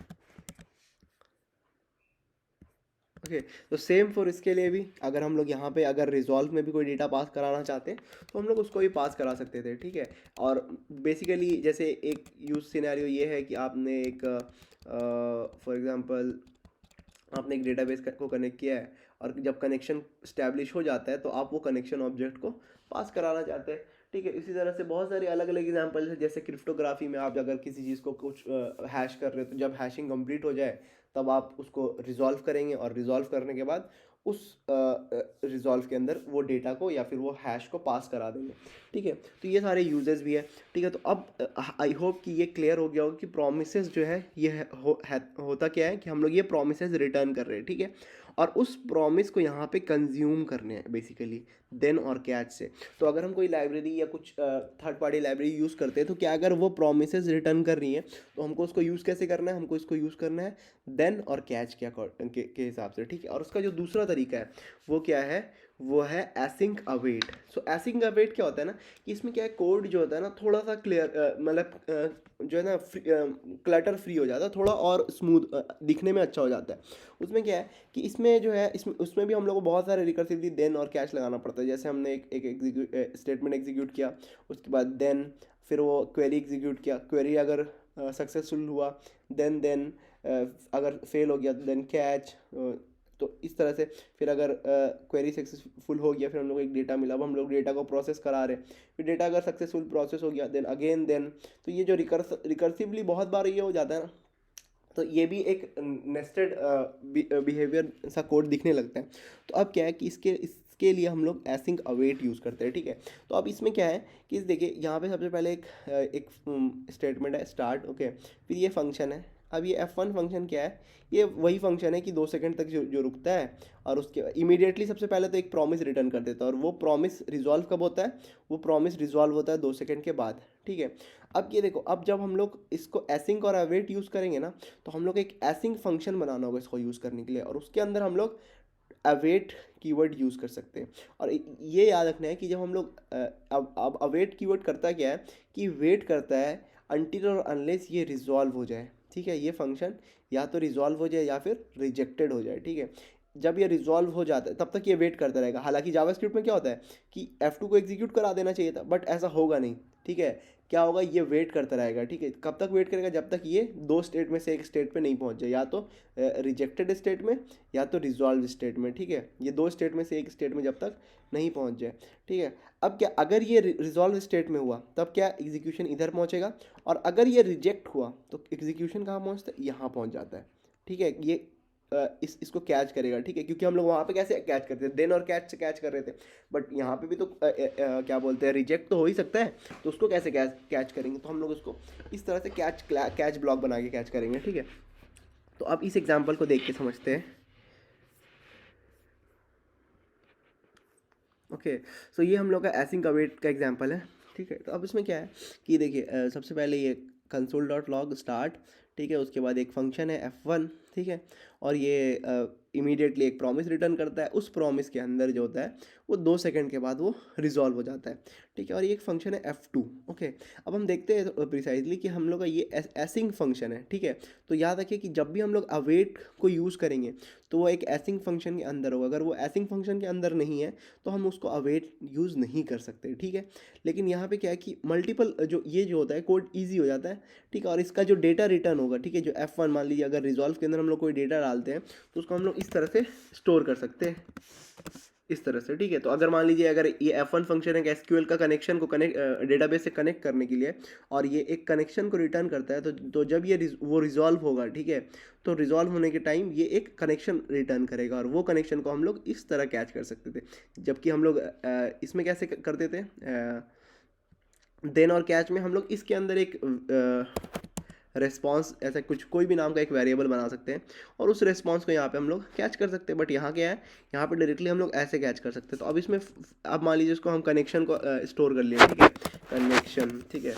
ओके। तो सेम फॉर इसके लिए भी, अगर हम लोग यहाँ पे अगर रिजॉल्व में भी कोई डेटा पास कराना चाहते हैं तो हम लोग उसको भी पास करा सकते थे, ठीक है। और बेसिकली जैसे एक यूज सिनेरियो ये है कि आपने एक फॉर एग्जांपल आपने एक डेटाबेस को कनेक्ट किया है, और जब कनेक्शन स्टैब्लिश हो जाता है तो आप वो कनेक्शन ऑब्जेक्ट को पास कराना चाहते हैं, ठीक है। इसी तरह से बहुत सारे अलग अलग एग्जांपल है, जैसे क्रिप्टोग्राफी में आप अगर किसी चीज़ को कुछ हैश कर रहे हो, तो जब हैशिंग कंप्लीट हो जाए तब आप उसको रिजॉल्व करेंगे, और रिजॉल्व करने के बाद उस रिजॉल्व के अंदर वो डेटा को या फिर वो हैश को पास करा देंगे, ठीक है। तो ये सारे यूजेस भी है, ठीक है। तो अब आई होप कि ये क्लियर हो गया होगा कि प्रोमिसेस जो है ये होता क्या है कि हम लोग ये प्रोमिसेस रिटर्न कर रहे हैं, ठीक है, और उस प्रॉमिस को यहाँ पे कंज्यूम करने हैं बेसिकली देन और कैच से। तो अगर हम कोई लाइब्रेरी या कुछ थर्ड पार्टी लाइब्रेरी यूज़ करते हैं, तो क्या अगर वो प्रोमिसेस रिटर्न कर रही है तो हमको उसको यूज़ कैसे करना है, हमको इसको यूज़ करना है देन और कैच के हिसाब से, ठीक है। और उसका जो दूसरा तरीका है वो क्या है, वो है एसिंक अवेट। सो एसिंक अवेट क्या होता है ना, कि इसमें क्या है, कोड जो होता है ना थोड़ा सा क्लियर, मतलब जो है ना क्लटर फ्री हो जाता है, थोड़ा और स्मूथ दिखने में अच्छा हो जाता है। उसमें क्या है कि इसमें जो है इसमें उसमें भी हम लोग को बहुत सारे रिकर्सिवली देन और कैच लगाना पड़ता है। जैसे हमने एक स्टेटमेंट एग्जीक्यूट किया, उसके बाद देन, फिर वो क्वेरी एग्जीक्यूट किया, क्वेरी अगर सक्सेसफुल हुआ देन अगर फेल हो गया तो देन कैच। तो इस तरह से फिर अगर क्वेरी सक्सेसफुल हो गया, फिर हम लोग को एक डेटा मिला, अब हम लोग डेटा को प्रोसेस करा रहे हैं, फिर डेटा अगर सक्सेसफुल प्रोसेस हो गया देन अगेन देन। तो ये जो रिकर्सिवली बहुत बार ये हो जाता है ना, तो ये भी एक नेस्टेड बिहेवियर सा कोड दिखने लगता है। तो अब क्या है कि इसके लिए हम लोग एसिंक अवेट यूज़ करते हैं, ठीक है। तो अब इसमें क्या है कि देखिए यहाँ पे सबसे पहले एक स्टेटमेंट है स्टार्ट, ओके, फिर ये फंक्शन है। अब ये F1 फंक्शन क्या है, ये वही फंक्शन है कि 2 सेकंड तक जो रुकता है, और उसके इमीडिएटली सबसे पहले तो एक प्रॉमिस रिटर्न कर देता है, और वो प्रॉमिस रिजॉल्व कब होता है, वो प्रॉमिस रिजॉल्व होता है 2 सेकंड के बाद, ठीक है। अब ये देखो, अब जब हम लोग इसको एसिंक और अवेट यूज़ करेंगे ना, तो हम लोग एक एसिंक फंक्शन बनाना होगा इसको यूज़ करने के लिए, और उसके अंदर हम लोग अवेट कीवर्ड यूज़ कर सकते हैं। और ये याद रखना है कि जब हम लोग अब अवेट कीवर्ड करता क्या है कि वेट करता है अनटिल और अनलेस ये रिजॉल्व हो जाए, ठीक है। ये फंक्शन या तो रिजॉल्व हो जाए या फिर रिजेक्टेड हो जाए, ठीक है। जब ये रिजॉल्व हो जाता है तब तक ये वेट करता रहेगा। हालांकि जावास्क्रिप्ट में क्या होता है कि F2 को एग्जीक्यूट करा देना चाहिए था, बट ऐसा होगा नहीं, ठीक है। क्या होगा, ये वेट करता रहेगा, ठीक है। कब तक वेट करेगा, जब तक ये 2 स्टेट में से एक स्टेट पे नहीं पहुंच जाए, या तो रिजेक्टेड स्टेट में या तो रिजॉल्व स्टेट में, ठीक है। ये 2 स्टेट में से एक स्टेट में जब तक नहीं पहुंच जाए, ठीक है। अब क्या, अगर ये रिजॉल्व स्टेट में हुआ तब क्या एग्जीक्यूशन इधर पहुंचेगा, और अगर ये रिजेक्ट हुआ तो एग्जीक्यूशन कहाँ पहुंचता है, यहाँ पहुंच जाता है, ठीक है। ये इसको कैच करेगा, ठीक है, क्योंकि हम लोग वहाँ पे कैसे कैच करते थे, देन और कैच से कैच कर रहे थे, बट यहाँ पे भी तो क्या बोलते हैं, रिजेक्ट तो हो ही सकता है, तो उसको कैसे कैच करेंगे, तो हम लोग उसको इस तरह से कैच ब्लॉक बना के कैच करेंगे, ठीक है। तो अब इस एग्जाम्पल को देख के समझते हैं, ओके। सो ये हम लोग का एसिंक अवेट का एग्जांपल है, ठीक है। तो अब इसमें क्या है कि देखिए सबसे पहले ये कंसोल डॉट लॉग स्टार्ट, ठीक है, उसके बाद एक फंक्शन है F1, ठीक है, और ये इमीडिएटली एक प्रॉमिस रिटर्न करता है। उस प्रॉमिस के अंदर जो होता है वो 2 सेकंड के बाद वो रिजॉल्व हो जाता है, ठीक है। और ये एक फंक्शन है F2, ओके। अब हम देखते हैं प्रिसाइजली कि हम लोग का ये एसिंक फंक्शन है, ठीक है। तो याद रखिए कि जब भी हम लोग अवेट को यूज़ करेंगे तो वो एक एसिंक फंक्शन के अंदर होगा। अगर वो एसिंक फंक्शन के अंदर नहीं है तो हम उसको अवेट यूज़ नहीं कर सकते, ठीक है। लेकिन यहाँ पे क्या है कि मल्टीपल जो ये जो होता है कोड ईजी हो जाता है, ठीक है। और इसका जो डेटा रिटर्न होगा, ठीक है, जो F1 मान लीजिए अगर रिजॉल्व के अंदर हम लोग कोई डेटा डालते हैं तो उसको हम लोग इस तरह से स्टोर कर सकते हैं, इस तरह से, ठीक है। तो अगर मान लीजिए अगर ये F1 फंक्शन है SQL का कनेक्शन को कनेक्ट डेटाबेस से कनेक्ट करने के लिए, और ये एक कनेक्शन को रिटर्न करता है, तो जब ये वो रिजॉल्व होगा, ठीक है, तो रिजॉल्व होने के टाइम ये एक कनेक्शन रिटर्न करेगा, और वो कनेक्शन को हम लोग इस तरह कैच कर सकते थे। जबकि हम लोग इसमें कैसे करते थे, देन और कैच में हम लोग इसके अंदर एक रेस्पॉन्स, ऐसा कुछ कोई भी नाम का एक वेरिएबल बना सकते हैं और उस रेस्पॉन्स को यहाँ पे हम लोग कैच कर सकते हैं। बट यहाँ क्या है, यहाँ पे डायरेक्टली हम लोग ऐसे कैच कर सकते हैं। तो अब इसमें अब मान लीजिए इसको हम कनेक्शन को स्टोर कर लिया, ठीक है, कनेक्शन, ठीक है।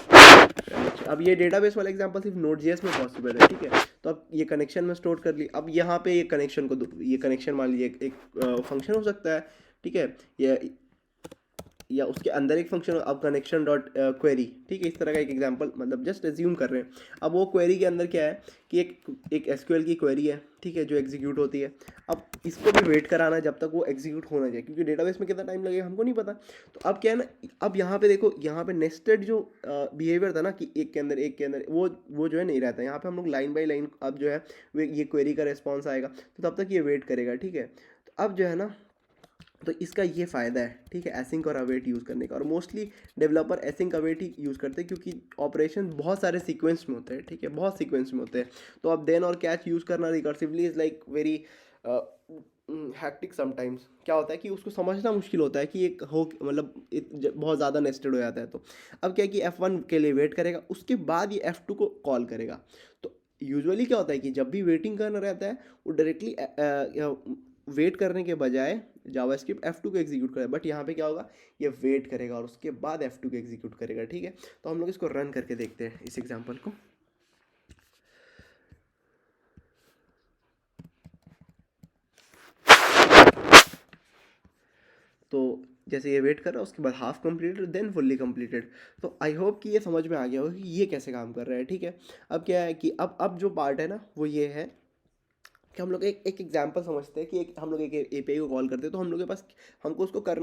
अब ये डेटाबेस वाला एग्जांपल सिर्फ नोड.जेएस में पॉसिबल है, ठीक है। तो अब ये कनेक्शन में स्टोर कर ली। अब यहाँ पे ये कनेक्शन को ये कनेक्शन मान लीजिए एक फंक्शन हो सकता है, ठीक है, या उसके अंदर एक फंक्शन, अब कनेक्शन डॉट क्वेरी, ठीक है, इस तरह का एक एग्जांपल मतलब जस्ट एज्यूम कर रहे हैं। अब वो क्वेरी के अंदर क्या है कि एक एसक्यूएल की क्वेरी है, ठीक है, जो एग्जीक्यूट होती है। अब इसको भी वेट कराना है जब तक वो एग्जीक्यूट होना चाहिए, क्योंकि डेटाबेस में कितना टाइम लगेगा हमको नहीं पता। तो अब क्या है ना, अब यहाँ पे देखो, यहाँ पे नेस्टेड जो बिहेवियर था ना कि एक के अंदर एक के अंदर, वो जो है नहीं रहता है। यहाँ पे हम लोग लाइन बाई लाइन अब जो है ये क्वेरी का रिस्पॉन्स आएगा, तो तब तक ये वेट करेगा, ठीक है। तो अब जो है ना, तो इसका ये फ़ायदा है, ठीक है, एसिंक और अवेट यूज़ करने का। और मोस्टली डेवलपर एसिंक अवेट ही यूज़ करते हैं, क्योंकि ऑपरेशन बहुत सारे सीक्वेंस में होते हैं, ठीक है, बहुत सीक्वेंस में होते हैं। तो अब देन और कैच यूज़ करना recursively is like very hectic sometimes. क्या होता है कि उसको समझना मुश्किल होता है कि एक हो मतलब बहुत ज़्यादा नेस्टेड हो जाता है। तो अब क्या है कि F1 के लिए वेट करेगा, उसके बाद ये F2 को कॉल करेगा। तो यूजुअली क्या होता है कि जब भी वेटिंग करना रहता है, वो डायरेक्टली वेट करने के बजाय जावास्क्रिप्ट F2 को एग्जीक्यूट करेगा। बट यहाँ पे क्या होगा, ये वेट करेगा और उसके बाद F2 को एग्जीक्यूट करेगा, ठीक है। तो हम लोग इसको रन करके देखते हैं इस एग्जांपल को। तो जैसे ये वेट कर रहा है, उसके बाद half completed then fully completed. तो आई होप कि ये समझ में आ गया होगा कि ये कैसे काम कर रहा है, ठीक है। अब क्या है कि अब जो पार्ट है ना, वो ये है कि हम लोग एक एक एग्जांपल समझते हैं कि एक हम लोग एक एपीआई को कॉल करते हैं। तो हम लोग के पास हमको उसको कर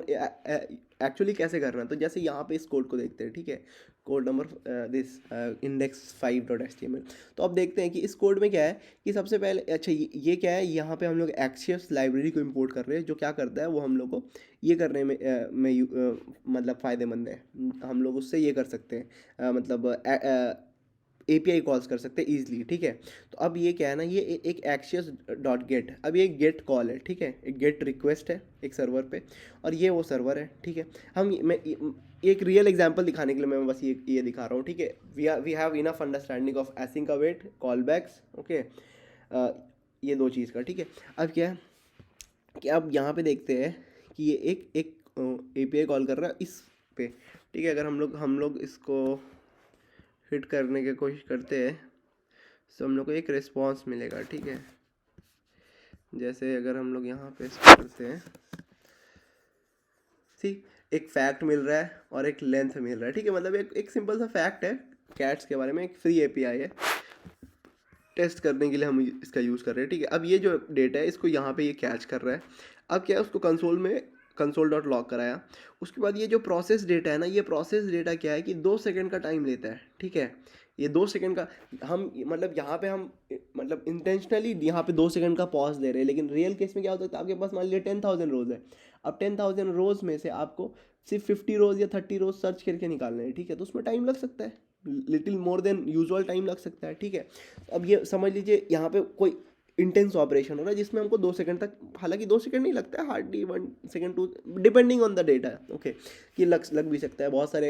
एक्चुअली कैसे करना है। तो जैसे यहाँ पे इस कोड को देखते हैं, ठीक है, कोड नंबर दिस index5.html। तो अब देखते हैं कि इस कोड में क्या है कि सबसे पहले, अच्छा ये क्या है, यहाँ पे हम लोग एक्सियस लाइब्रेरी को इंपोर्ट कर रहे हैं, जो क्या करता है वो हम लोग को ये करने मतलब फ़ायदेमंद है। हम लोग उससे ये कर सकते हैं, मतलब एपीआई कॉल्स कर सकते हैं ईजिली, ठीक है। तो अब ये क्या है ना, ये एक एक्सियस डॉट गेट, अब ये गेट कॉल है, ठीक है, एक गेट रिक्वेस्ट है एक सर्वर पे, और ये वो सर्वर है, ठीक है। मैं एक रियल एग्जांपल दिखाने के लिए मैं बस ये दिखा रहा हूँ, ठीक है। We have enough understanding of async await, callbacks, okay, ये दो चीज़ का, ठीक है। अब क्या है कि अब यहाँ पे देखते हैं कि ये एक एपीआई कॉल कर रहा है इस पे, ठीक है। अगर हम लोग इसको हिट करने की कोशिश करते हैं, तो हम लोग को एक रिस्पॉन्स मिलेगा, ठीक है। जैसे अगर हम लोग यहाँ पे इसको करते हैं, ठीक, एक फैक्ट मिल रहा है और एक लेंथ मिल रहा है, ठीक है। मतलब एक सिंपल सा फैक्ट है कैट्स के बारे में, एक फ्री एपीआई है, टेस्ट करने के लिए हम इसका यूज़ कर रहे हैं, ठीक है। अब ये जो डेटा है इसको यहाँ पे ये कैच कर रहा है। अब क्या है, उसको कंसोल में कंसोल डॉट लॉग कराया। उसके बाद ये जो प्रोसेस डेटा है ना, ये प्रोसेस डेटा क्या है कि 2 सेकंड का टाइम लेता है, ठीक है। ये 2 सेकंड का हम मतलब यहाँ पे हम मतलब इंटेंशनली यहाँ पे 2 सेकंड का पॉज दे रहे हैं, लेकिन रियल केस में क्या होता है, तो आपके पास मान लीजिए 10,000 रोज है। अब 10,000 रोज में से आपको सिर्फ 50 रोज या 30 रोज सर्च करके निकालना है, ठीक है। तो उसमें टाइम लग सकता है, little more than usual time लग सकता है, ठीक है। अब ये समझ लीजिए यहाँ पे कोई इंटेंस ऑपरेशन हो रहा है जिसमें हमको 2 सेकंड तक, हालांकि 2 सेकंड नहीं लगता है, hardly 1 second two, depending on the data, okay, कि लग भी सकता है। बहुत सारे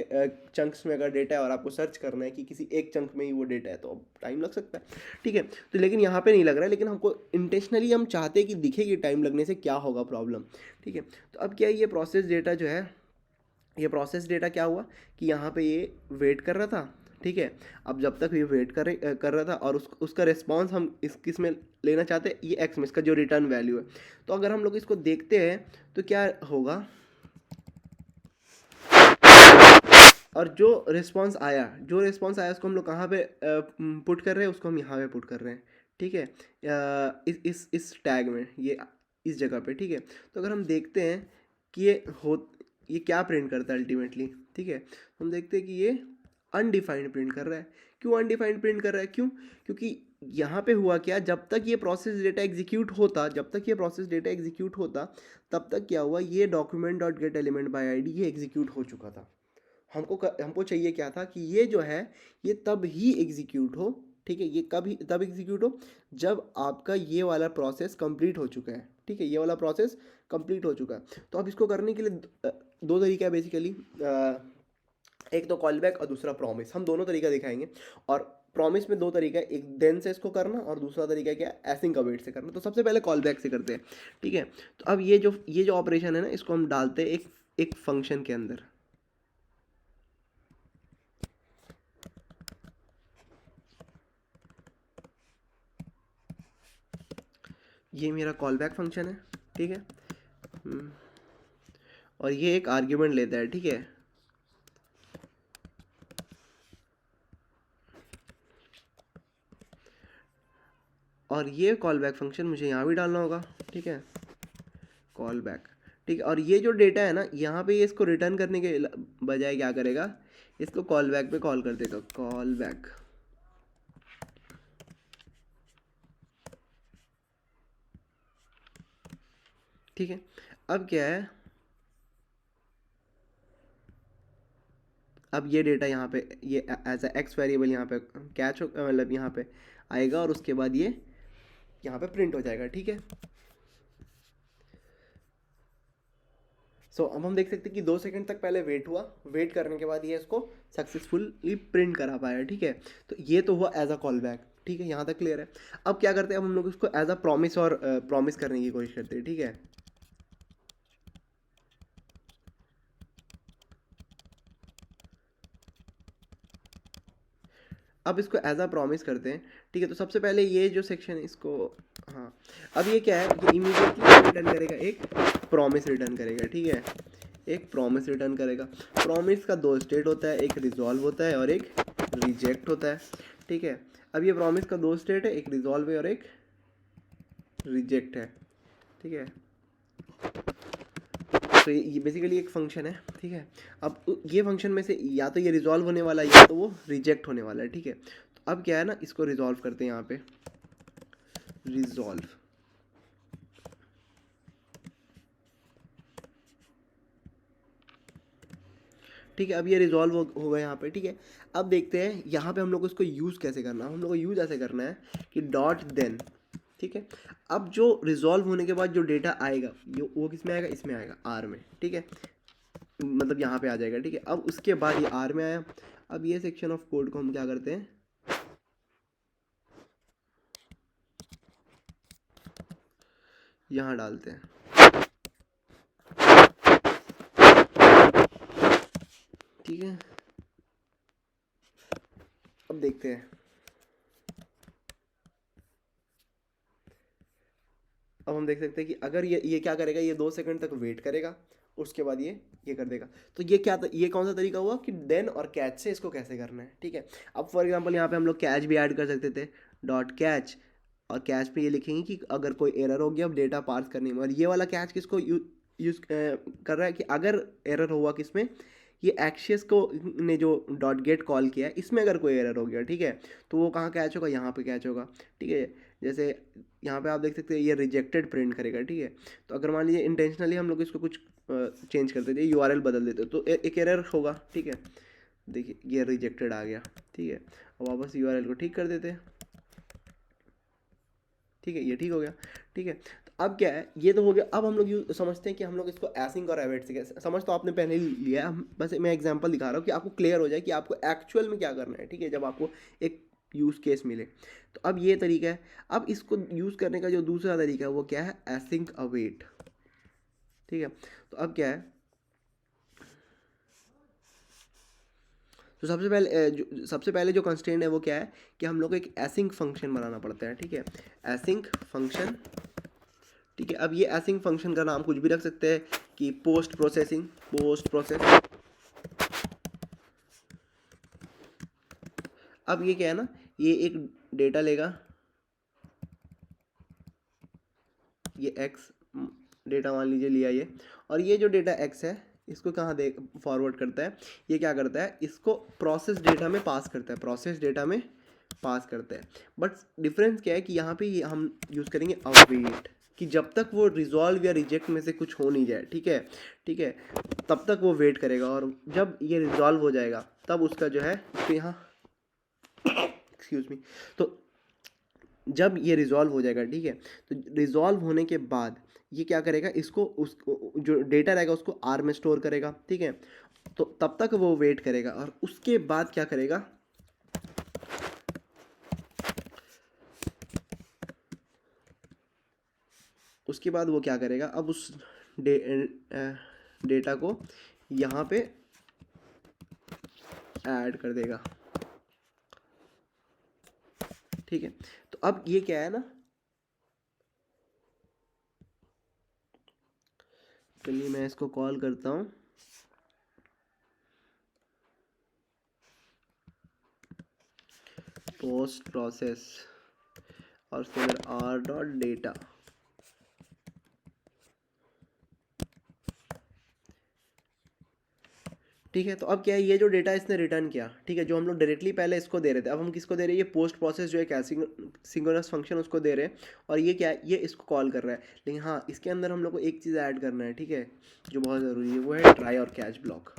चंक्स में अगर डेटा है और आपको सर्च करना है कि किसी एक चंक में ही वो डेटा है, तो टाइम लग सकता है, ठीक है। तो लेकिन यहाँ पे नहीं लग रहा है, लेकिन हमको इंटेंशनली हम चाहते हैं कि दिखे कि टाइम लगने से क्या होगा प्रॉब्लम, ठीक है। तो अब क्या है, ये प्रोसेस डेटा जो है, ये प्रोसेस डेटा क्या हुआ कि यहाँ पे ये वेट कर रहा था, ठीक है। अब जब तक ये वेट कर रहा था और उसका रिस्पॉन्स हम किस में लेना चाहते हैं, ये एक्स में, इसका जो रिटर्न वैल्यू है। तो अगर हम लोग इसको देखते हैं तो क्या होगा, और जो रिस्पॉन्स आया उसको हम लोग कहाँ पे पुट कर रहे हैं, उसको हम यहाँ पे पुट कर रहे हैं, ठीक है, इस टैग में, ये इस जगह पे, ठीक है। तो अगर हम देखते हैं कि ये क्या प्रिंट करता है अल्टीमेटली, ठीक है, हम देखते हैं कि ये अनडिफाइंड प्रिंट कर रहा है। क्यों अनडिफाइंड प्रिंट कर रहा है, क्यों, क्योंकि यहाँ पे हुआ क्या, जब तक ये प्रोसेस डेटा एग्जीक्यूट होता, तब तक क्या हुआ, ये document dot gate element by ID ये एग्जीक्यूट हो चुका था। हमको चाहिए क्या था कि ये जो है ये तब ही एग्जीक्यूट हो, ठीक है। ये कभी तब एग्जीक्यूट हो जब आपका ये वाला प्रोसेस कंप्लीट हो चुका है, ठीक है, ये वाला प्रोसेस कंप्लीट हो चुका है। तो अब इसको करने के लिए दो तरीका है बेसिकली, एक तो कॉल बैक और दूसरा प्रॉमिस, हम दोनों तरीका दिखाएंगे। और प्रॉमिस में दो तरीका है, एक देन से इसको करना और दूसरा तरीका क्या है एसिंक अवेट से करना। तो सबसे पहले कॉल बैक से करते हैं, ठीक है। तो अब ये जो ऑपरेशन है ना, इसको हम डालते हैं एक एक फंक्शन के अंदर। ये मेरा कॉल बैक फंक्शन है, ठीक है। हम्म, और ये एक आर्ग्यूमेंट लेता है, ठीक है। और ये कॉल बैक फंक्शन मुझे यहाँ भी डालना होगा, ठीक है, कॉल बैक, ठीक है। और ये जो डेटा है ना, यहाँ पे ये इसको रिटर्न करने के बजाय क्या करेगा, इसको कॉल बैक पे कॉल कर देगा, कॉल बैक, ठीक है। अब क्या है, अब ये डेटा यहाँ पे ये एज अ एक्स वेरिएबल यहाँ पे कैच हो, मतलब यहाँ पे आएगा और उसके बाद ये यहाँ पे प्रिंट हो जाएगा, ठीक है। सो अब हम देख सकते हैं कि 2 सेकंड तक पहले वेट हुआ, वेट करने के बाद ये इसको सक्सेसफुली प्रिंट करा पाया, ठीक है। तो ये तो हुआ एज अ कॉल बैक, ठीक है, यहाँ तक क्लियर है। अब क्या करते हैं, अब हम लोग इसको एज अ प्रॉमिस और प्रॉमिस करने की कोशिश करते हैं, ठीक है। अब इसको एज अ प्रॉमिस करते हैं, ठीक है। तो सबसे पहले ये जो सेक्शन है इसको, हाँ, अब ये क्या है, ये इमीडिएटली रिटर्न करेगा, एक प्रॉमिस रिटर्न करेगा, ठीक है, एक प्रॉमिस रिटर्न करेगा। प्रॉमिस का दो स्टेट होता है, एक रिजॉल्व होता है और एक रिजेक्ट होता है, ठीक है। अब ये प्रॉमिस का दो स्टेट है, एक रिजॉल्व है और एक रिजेक्ट है, ठीक है। तो ये बेसिकली एक फंक्शन है, ठीक है। अब ये फंक्शन में से या तो ये रिजॉल्व होने वाला है या तो वो रिजेक्ट होने वाला है, ठीक है। तो अब क्या है ना, इसको रिजॉल्व करते हैं यहाँ पे, रिजॉल्व, ठीक है। अब ये रिजॉल्व हो गया यहाँ पे, ठीक है। अब देखते हैं यहाँ पे हम लोग को इसको यूज़ कैसे करना है। हम लोग को यूज़ ऐसे करना है कि डॉट देन, ठीक है। अब जो रिजॉल्व होने के बाद जो डेटा आएगा वो किस में आएगा, इसमें आएगा आर में, ठीक है, मतलब यहाँ पे आ जाएगा, ठीक है। अब उसके बाद ये आर में आया। अब ये सेक्शन ऑफ कोड को हम क्या करते हैं, यहाँ डालते हैं, ठीक है। अब देखते हैं, अब हम देख सकते हैं कि अगर ये क्या करेगा, ये 2 सेकंड तक वेट करेगा, उसके बाद ये कर देगा। तो ये क्या ये कौन सा तरीका हुआ कि देन और कैच से इसको कैसे करना है, ठीक है। अब फॉर एग्जांपल यहाँ पे हम लोग कैच भी ऐड कर सकते थे, डॉट कैच, और कैच पे ये लिखेंगे कि अगर कोई एरर हो गया अब डेटा पार्स करने में। और ये वाला कैच किसको यूज़ कर रहा है कि अगर एरर हुआ किसमें, ये एक्शियस को ने जो डॉट गेट कॉल किया है इसमें अगर कोई एरर हो गया, ठीक है, तो वो कहाँ कैच होगा, यहाँ पे कैच होगा, ठीक है। जैसे यहाँ पे आप देख सकते हैं ये रिजेक्टेड प्रिंट करेगा, ठीक है। तो अगर मान लीजिए इंटेंशनली हम लोग इसको कुछ चेंज कर देते, यूआरएल बदल देते तो एक एरर होगा, ठीक है। देखिए ये रिजेक्टेड आ गया, ठीक है। और वापस यूआरएल को ठीक कर देते हैं, ठीक है, ये ठीक हो गया, ठीक है। तो अब क्या है, ये तो हो गया। अब हम लोग समझते हैं कि हम लोग इसको एसिंक और एवेट से कैसे, समझ तो आपने पहले ही लिया है, हम बस मैं एग्जांपल दिखा रहा हूँ कि आपको क्लियर हो जाए कि आपको एक्चुअल में क्या करना है, ठीक है, जब आपको एक यूज़ केस मिले। तो अब ये तरीका है। अब इसको यूज़ करने का जो दूसरा तरीका है वो क्या है, एसिंक अवेट, ठीक है। तो अब क्या है, तो सबसे पहले जो कंस्ट्रेंट है वो क्या है कि हम लोग को एक एसिंक फंक्शन बनाना पड़ता है, ठीक है, एसिंक फंक्शन, ठीक है। अब ये एसिंक फंक्शन का नाम कुछ भी रख सकते हैं कि पोस्ट प्रोसेसिंग, पोस्ट प्रोसेस। अब ये क्या है ना, ये एक डेटा लेगा, ये एक्स डेटा मान लीजिए लिया ये, और ये जो डेटा एक्स है इसको कहाँ दे फॉरवर्ड करता है, ये क्या करता है, इसको प्रोसेस डेटा में पास करता है, प्रोसेस डेटा में पास करता है। बट डिफरेंस क्या है कि यहाँ पे ये हम यूज़ करेंगे अवेट, कि जब तक वो रिजॉल्व या रिजेक्ट में से कुछ हो नहीं जाए, ठीक है, ठीक है, तब तक वो वेट करेगा। और जब ये रिजॉल्व हो जाएगा तब उसका जो है, तो यहाँ एक्सक्यूज मी, तो जब ये रिजॉल्व हो जाएगा, ठीक है, तो रिजॉल्व होने के बाद ये क्या करेगा, इसको उस जो डेटा रहेगा उसको आर में स्टोर करेगा, ठीक है। तो तब तक वो वेट करेगा और उसके बाद क्या करेगा, उसके बाद वो क्या करेगा, अब उस डेटा को यहाँ पे ऐड कर देगा, ठीक है। तो अब ये क्या है ना, चलिए मैं इसको कॉल करता हूँ, पोस्ट प्रोसेस और फिर आर डॉट डेटा। ठीक है, तो अब क्या है, ये जो डेटा इसने रिटर्न किया, ठीक है, जो हम लोग डायरेक्टली पहले इसको दे रहे थे, अब हम किसको दे रहे हैं, ये पोस्ट प्रोसेस जो है क्या सिंक्रोनस फंक्शन उसको दे रहे हैं, और ये क्या है, ये इसको कॉल कर रहा है। लेकिन हाँ, इसके अंदर हम लोग को एक चीज़ ऐड करना है, ठीक है, जो बहुत ज़रूरी है, वो है ट्राई और कैच ब्लॉक।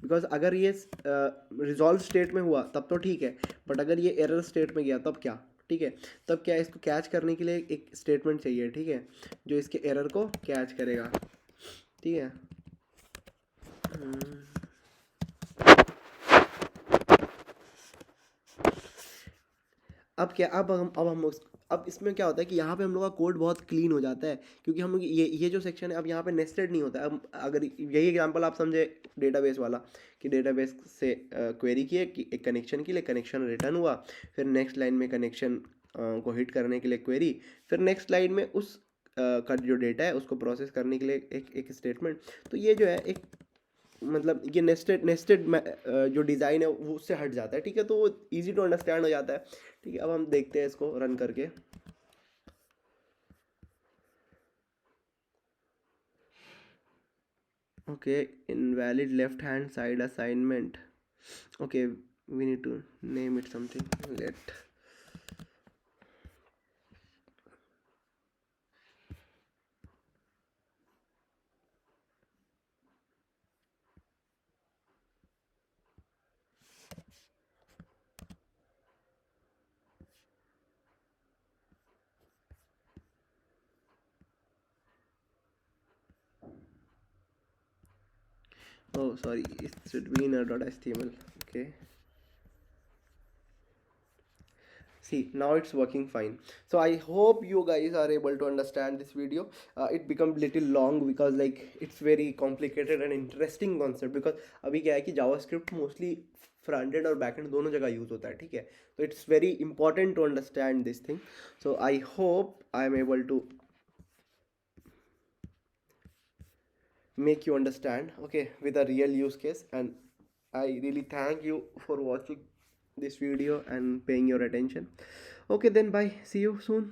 बिकॉज अगर ये रिजॉल्व स्टेट में हुआ तब तो ठीक है, बट अगर ये एरर स्टेट में गया तब क्या, ठीक है, तब क्या है, इसको कैच करने के लिए एक स्टेटमेंट चाहिए, ठीक है, जो इसके एरर को कैच करेगा, ठीक है। अब क्या, अब इसमें क्या होता है कि यहाँ पे हम लोग का कोड बहुत क्लीन हो जाता है, क्योंकि हम लोग ये जो सेक्शन है अब यहाँ पे नेस्टेड नहीं होता है। अब अगर यही एग्जांपल आप समझे डेटाबेस वाला, कि डेटाबेस से क्वेरी किए कि एक कनेक्शन के लिए, कनेक्शन रिटर्न हुआ, फिर नेक्स्ट लाइन में कनेक्शन को हिट करने के लिए क्वेरी, फिर नेक्स्ट लाइन में उस का जो डेटा है उसको प्रोसेस करने के लिए एक स्टेटमेंट। तो ये जो है एक, मतलब ये नेस्टेड नेस्टेड जो डिज़ाइन है वो उससे हट जाता है, ठीक है, तो वो इजी टू अंडरस्टैंड हो जाता है। ठीक है, अब हम देखते हैं इसको रन करके। Okay, invalid left hand side assignment. Okay, we need to name it something, let oh sorry, it should be in a .html. Okay, see, now it's working fine. So I hope you guys are able to understand this video. It become little long because like it's very complicated and interesting concept, because अभी क्या है कि JavaScript mostly front end और back end दोनों जगह use होता है, ठीक है, तो it's very important to understand this thing. So I hope I am able to make you understand, okay, with a real use case. And I really thank you for watching this video and paying your attention. Okay, then bye, see you soon.